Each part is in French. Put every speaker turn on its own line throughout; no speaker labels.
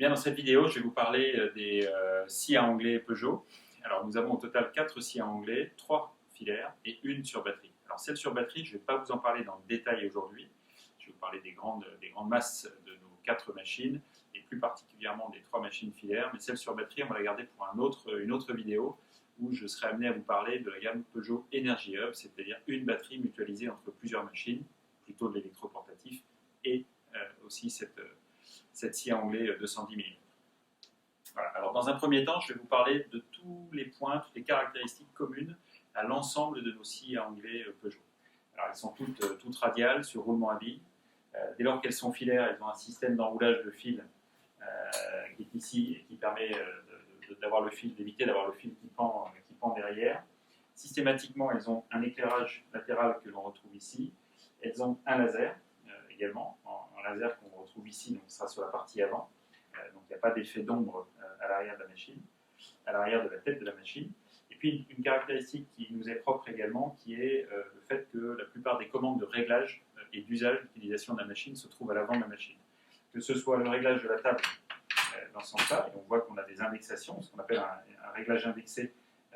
Bien, dans cette vidéo, je vais vous parler des scies à anglais Peugeot. Alors, nous avons au total 4 scies à anglais, 3 filaires et une sur batterie. Alors, celle sur batterie, je ne vais pas vous en parler dans le détail aujourd'hui. Je vais vous parler des grandes masses de nos 4 machines et plus particulièrement des 3 machines filaires. Mais celle sur batterie, on va la garder pour une autre vidéo où je serai amené à vous parler de la gamme Peugeot Energy Hub, c'est-à-dire une batterie mutualisée entre plusieurs machines, plutôt de l'électroportatif, et aussi cette scie à anglais 210 mm. Voilà. Alors, dans un premier temps, je vais vous parler de tous les points, toutes les caractéristiques communes à l'ensemble de nos scies à anglais Peugeot. Alors, elles sont toutes radiales sur roulement à billes. Dès lors qu'elles sont filaires, elles ont un système d'enroulage de fil qui est ici et qui permet d'avoir le fil, d'éviter d'avoir le fil qui pend derrière. Systématiquement, elles ont un éclairage latéral que l'on retrouve ici. Elles ont un laser également, en laser qu'on retrouve ici, donc ce sera sur la partie avant. Donc il n'y a pas d'effet d'ombre à l'arrière de la machine, à l'arrière de la tête de la machine. Et puis une caractéristique qui nous est propre également, qui est le fait que la plupart des commandes de réglage et d'usage d'utilisation de la machine se trouvent à l'avant de la machine. Que ce soit le réglage de la table dans ce sens-là, et on voit qu'on a des indexations, ce qu'on appelle un réglage indexé,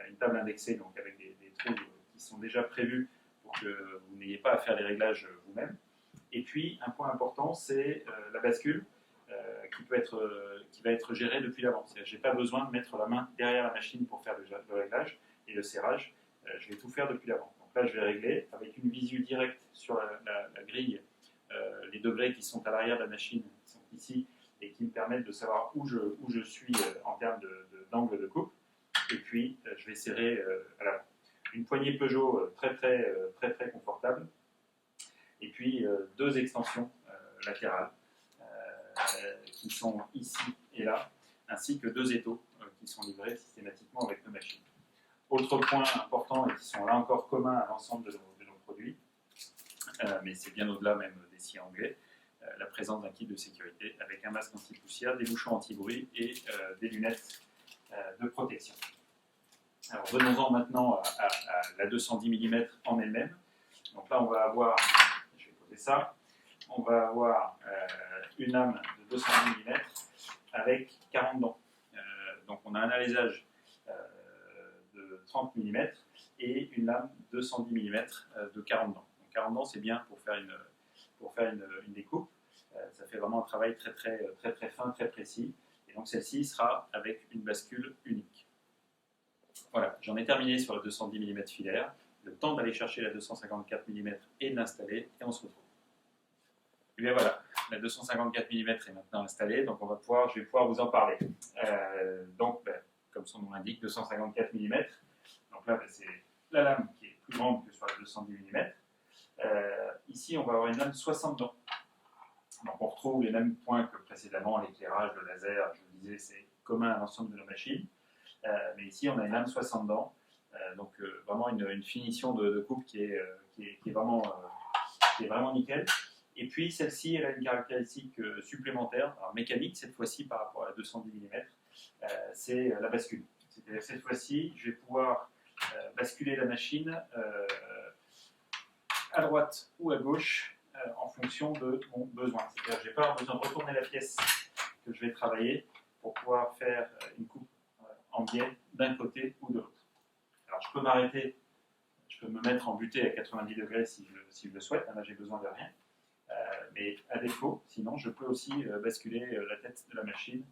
une table indexée, donc avec des trous qui sont déjà prévus pour que vous n'ayez pas à faire les réglages vous-même. Et puis, un point important, c'est la bascule qui va être gérée depuis l'avant. Je n'ai pas besoin de mettre la main derrière la machine pour faire le réglage et le serrage. Je vais tout faire depuis l'avant. Donc là, je vais régler avec une visu directe sur la grille les degrés qui sont à l'arrière de la machine, qui sont ici, et qui me permettent de savoir où je suis en termes d'angle de coupe. Et puis, je vais serrer à l'avant. Une poignée Peugeot très confortable. Et puis, 2 extensions latérales qui sont ici et là, ainsi que 2 étaux qui sont livrés systématiquement avec nos machines. Autre point important, et qui sont là encore communs à l'ensemble de nos produits, mais c'est bien au-delà même des scies anglais, la présence d'un kit de sécurité avec un masque anti-poussière, des bouchons anti-bruit et des lunettes de protection. Alors venons-en maintenant à la 210 mm en elle-même. Donc là, on va avoir, je vais poser ça, on va avoir une lame de 210 mm avec 40 dents. Donc on a un alésage de 30 mm et une lame de 210 mm de 40 dents. Donc 40 dents, c'est bien pour faire une découpe. Ça fait vraiment un travail très fin, très précis. Et donc celle-ci sera avec une bascule unique. Voilà, j'en ai terminé sur la 210 mm filaire. Le temps d'aller chercher la 254 mm et de l'installer, et on se retrouve. Et bien voilà, la 254 mm est maintenant installée, donc je vais pouvoir vous en parler. Comme son nom l'indique, 254 mm. Donc là, c'est la lame qui est plus grande que sur la 210 mm. Ici, on va avoir une lame 60 dents. Donc on retrouve les mêmes points que précédemment, l'éclairage, le laser, je vous disais, c'est commun à l'ensemble de nos machines. Mais ici, on a une lame 60 dents. Donc vraiment une finition de coupe qui est vraiment nickel. Et puis celle-ci, elle a une caractéristique supplémentaire, alors mécanique cette fois-ci par rapport à la 210 mm, c'est la bascule. C'est-à-dire cette fois-ci, je vais pouvoir basculer la machine à droite ou à gauche en fonction de mon besoin. C'est-à-dire que je n'ai pas besoin de retourner la pièce que je vais travailler pour pouvoir faire une coupe en biais d'un côté ou de l'autre. Alors je peux m'arrêter, je peux me mettre en butée à 90 degrés si je le souhaite, là j'ai besoin de rien. Mais à défaut, sinon je peux aussi basculer la tête de la machine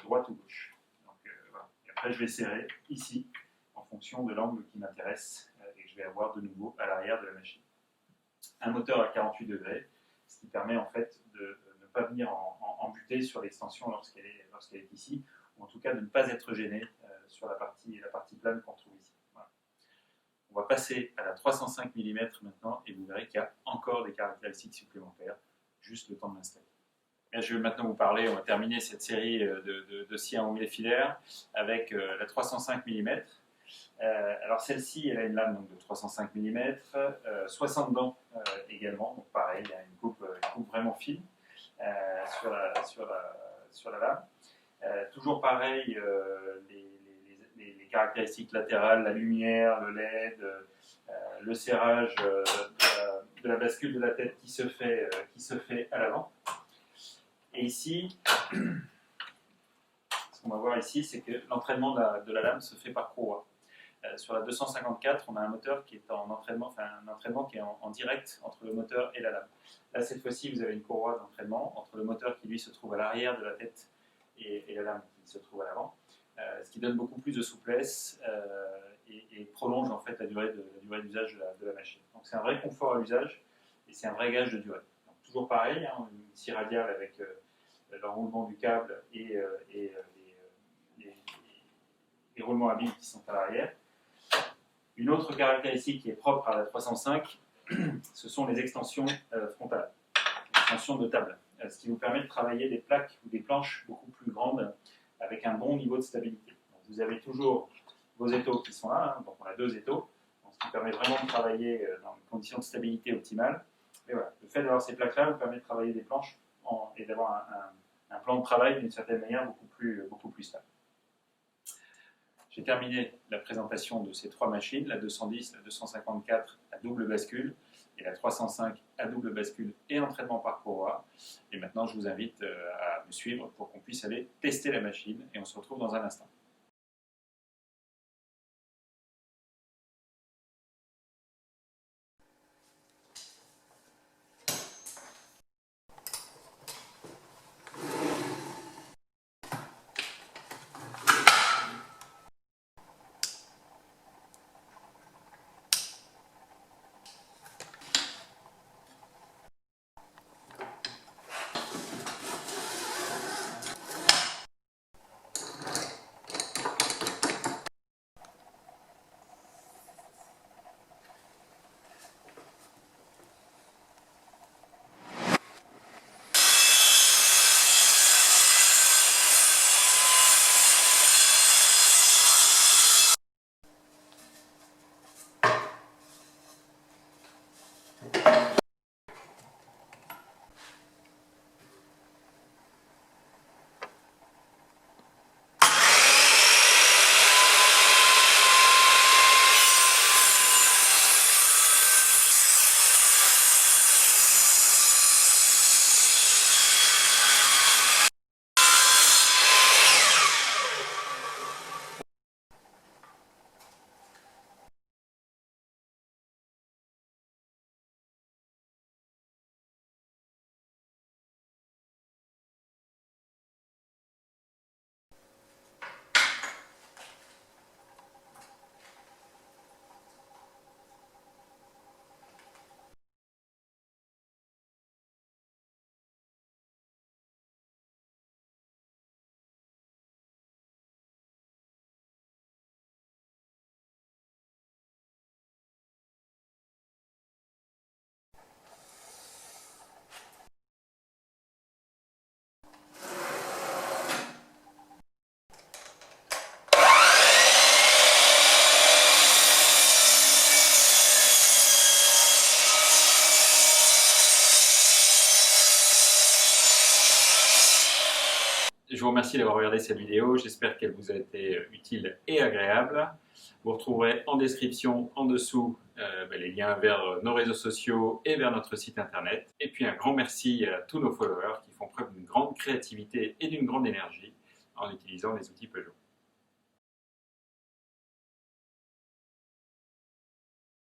droite ou gauche. Donc, voilà. Et après je vais serrer ici en fonction de l'angle qui m'intéresse et que je vais avoir de nouveau à l'arrière de la machine. Un moteur à 48 degrés, ce qui permet en fait de ne pas venir en butée sur l'extension lorsqu'elle est ici, ou en tout cas de ne pas être gêné sur la partie plane qu'on trouve ici. Voilà. On va passer à la 305 mm maintenant et vous verrez qu'il y a encore des caractéristiques supplémentaires, juste le temps de l'installer. Je vais maintenant vous parler, on va terminer cette série de scies à anglais filaires avec la 305 mm. Alors celle-ci, elle a une lame donc, de 305 mm, 60 dents également, donc pareil, il y a une coupe vraiment fine sur la lame. Toujours pareil, les caractéristiques latérales, la lumière, le LED, le serrage de la bascule de la tête qui se fait à l'avant. Et ici, qu'on va voir ici, c'est que l'entraînement de la lame se fait par courroie. Sur la 254, on a un moteur qui est en entraînement, enfin un entraînement qui est en direct entre le moteur et la lame. Là, cette fois-ci, vous avez une courroie d'entraînement entre le moteur qui, lui, se trouve à l'arrière de la tête et la lame qui se trouve à l'avant, ce qui donne beaucoup plus de souplesse et prolonge en fait la durée d'usage de la machine. Donc c'est un vrai confort à l'usage et c'est un vrai gage de durée. Donc, toujours pareil, hein, une scie radiale avec l'enroulement du câble et les roulements à billes qui sont à l'arrière. Une autre caractéristique qui est propre à la 305, ce sont les extensions frontales, les extensions de table, ce qui vous permet de travailler des plaques ou des planches beaucoup plus grandes avec un bon niveau de stabilité. Donc, vous avez toujours vos étaux qui sont là, hein, donc on a 2 étaux, donc, ce qui permet vraiment de travailler dans des conditions de stabilité optimales. Mais voilà, le fait d'avoir ces plaques-là vous permet de travailler des planches et d'avoir un plan de travail d'une certaine manière beaucoup plus stable. J'ai terminé la présentation de ces 3 machines, la 210, la 254 à double bascule et la 305 à double bascule et entraînement par courroie. Et maintenant, je vous invite à me suivre pour qu'on puisse aller tester la machine et on se retrouve dans un instant. Je vous remercie d'avoir regardé cette vidéo, j'espère qu'elle vous a été utile et agréable. Vous retrouverez en description, en dessous, les liens vers nos réseaux sociaux et vers notre site internet. Et puis un grand merci à tous nos followers qui font preuve d'une grande créativité et d'une grande énergie en utilisant les outils Peugeot.